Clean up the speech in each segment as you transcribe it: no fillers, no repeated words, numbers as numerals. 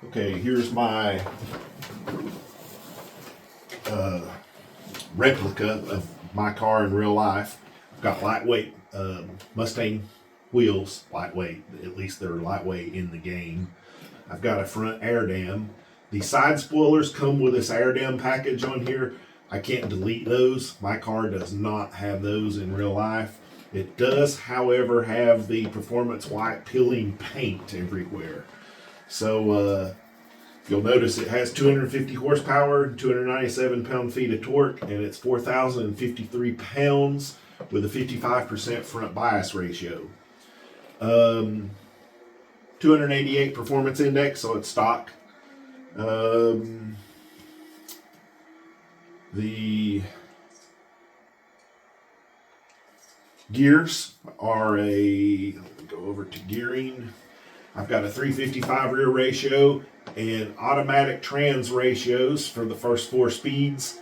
Okay, here's my replica of my car in real life. I've got lightweight Mustang wheels, lightweight, at least they're lightweight in the game. I've got a front air dam. The side spoilers come with this air dam package on here. I can't delete those. My car does not have those in real life. It does, however, have the performance white peeling paint everywhere. So you'll notice it has 250 horsepower, 297 pound-feet of torque, and it's 4,053 pounds with a 55% front bias ratio. 288 performance index, so it's stock. The gears are let me go over to gearing. I've got a 355 rear ratio and automatic trans ratios for the first 4 speeds.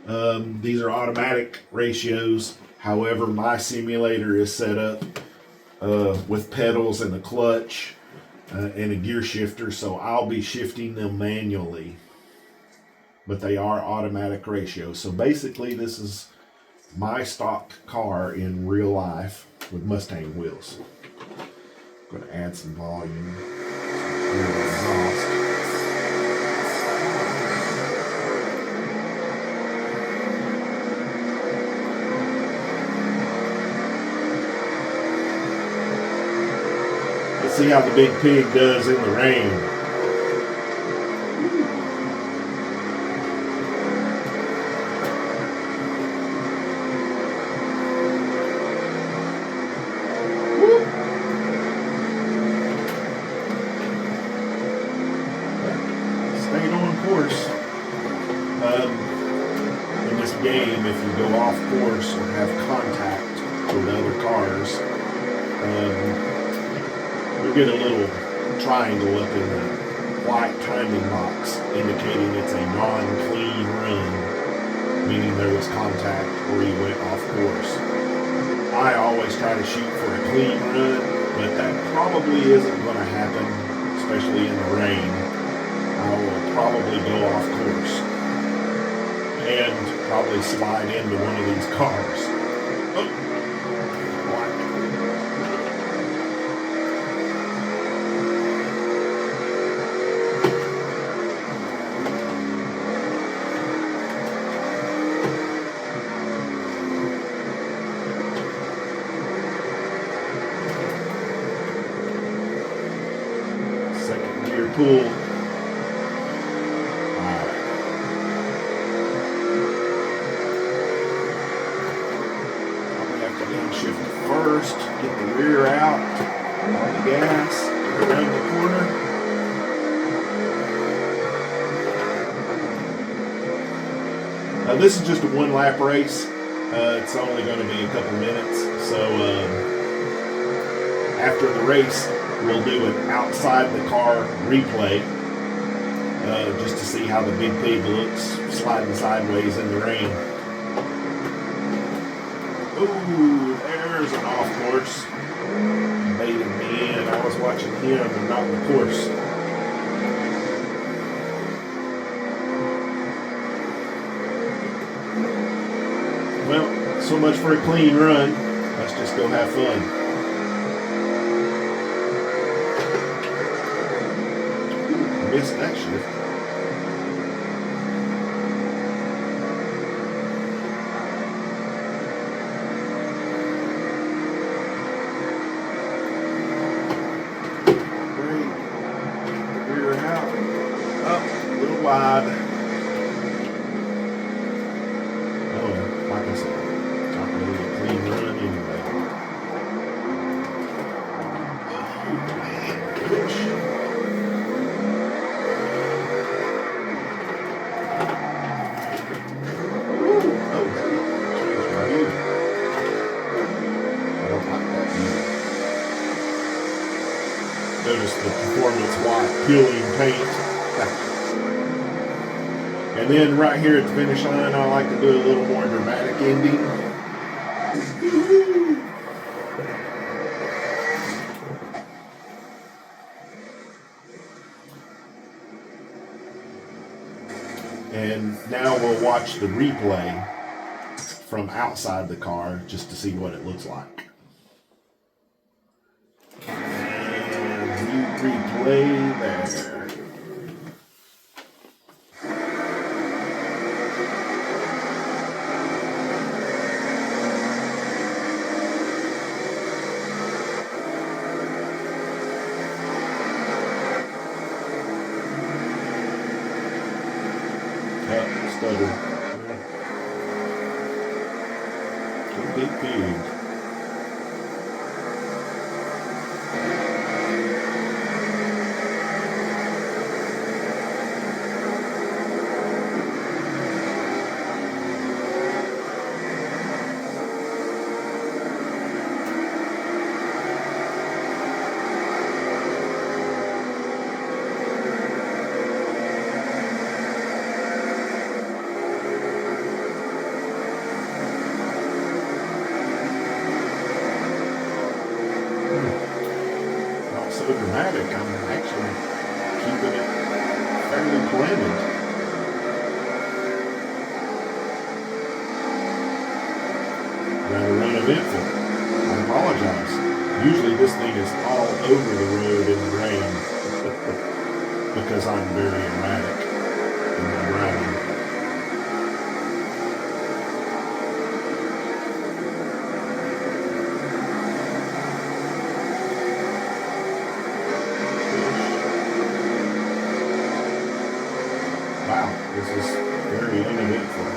These are automatic ratios. However, my simulator is set up with pedals and a clutch and a gear shifter, so I'll be shifting them manually. But they are automatic ratios. So basically, this is my stock car in real life with Mustang wheels. I'm going to add some volume. Exhaust. Let's see how the big pig does in the rain. In this game, if you go off course or have contact with other cars, you'll get a little triangle up in the white timing box indicating it's a non-clean run, meaning there was contact or you went off course. I always try to shoot for a clean run, but that probably isn't going to happen, especially in the rain. I will probably go off course and probably slide into one of these cars. Oh. Second gear pull. Shift first, get the rear out on the gas, get around the corner. This is just a 1-lap race. It's only going to be a couple minutes. So after the race, we'll do an outside the car replay just to see how the big pig looks sliding sideways in the rain. Ooh, there's an off course. Baiting me in. I was watching him and not the course. Well, so much for a clean run. Let's just go have fun. Ooh, missed that shift. Wide. Oh, like I said, not really a clean run anyway. Oh, man, push. Oh, change my view. I don't like that view. Notice the performance white peeling paint. And then right here at the finish line, I like to do a little more dramatic ending. And now we'll watch the replay from outside the car just to see what it looks like. And replay there. Stutter. Big pig. So dramatic, I'm actually keeping it fairly planted. Rather uneventful. I apologize. Usually this thing is all over the road in the rain because I'm very erratic in my driving. Wow, this is very uneventful.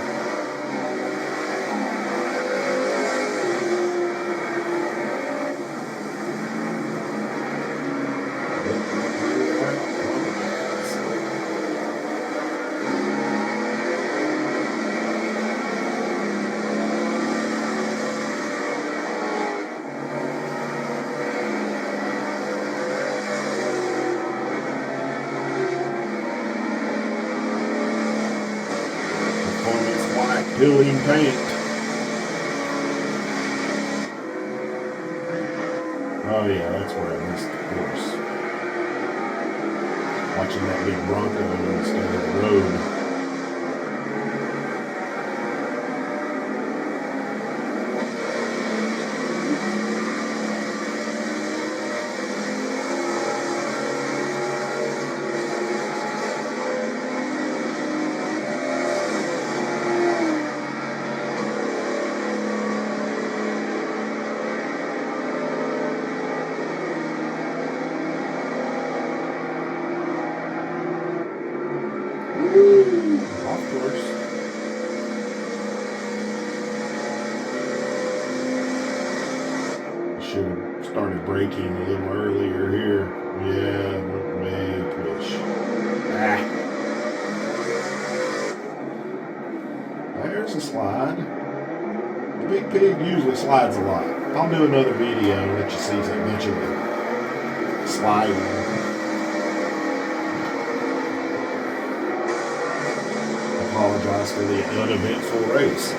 Peeling paint. Oh yeah, that's where I missed the course. Watching that big Bronco instead of the road. Off course. Should have started braking a little earlier here. Yeah, way push. Ah. There's a slide. The big pig usually slides a lot. I'll do another video and let you see that much of it sliding. Apologize for the uneventful race.